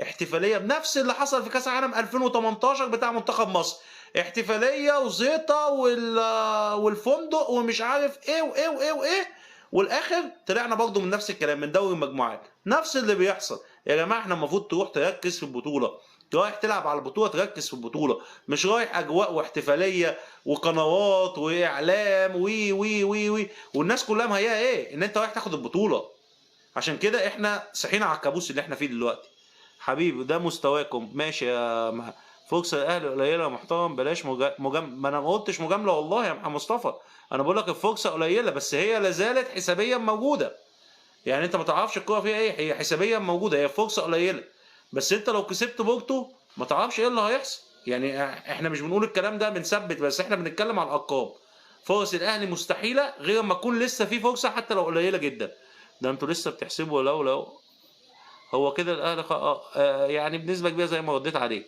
احتفاليه بنفس اللي حصل في كاس العالم 2018 بتاع منتخب مصر، احتفاليه وزيطه والفندق ومش عارف ايه وايه وايه وايه، والاخر طلعنا برضه من نفس الكلام من دوري المجموعات، نفس اللي بيحصل. يا جماعه احنا المفروض تروح تركز في البطوله، رايح تلعب على البطوله تركز في البطوله، مش رايح اجواء واحتفاليه وقنوات واعلام وي وي وي وي والناس كلها مهيئه ايه ان انت رايح تاخد البطوله. عشان كده احنا صحينا على الكابوس اللي احنا فيه دلوقتي. حبيبي ده مستواكم ماشي يا فرصة الاهلي قليله يا محترم، بلاش ما انا ما قلتش مجامله والله يا محمد مصطفى، انا بقول لك الفرصه قليله بس هي لازالت حسابيا موجوده. يعني انت ما تعرفش الكوره فيها ايه، هي حسابيا موجوده، هي فرصه قليله، بس انت لو كسبت بورتو ما تعرفش ايه اللي هيحصل. يعني احنا مش بنقول الكلام ده بنثبت، بس احنا بنتكلم على الارقام. فرص الاهلي مستحيله غير ما تكون لسه في فرصه حتى لو قليله جدا. ده انتوا لسه بتحسبوا لو هو كده الاهلي يعني بنسبه كبيره زي ما رديت عليه.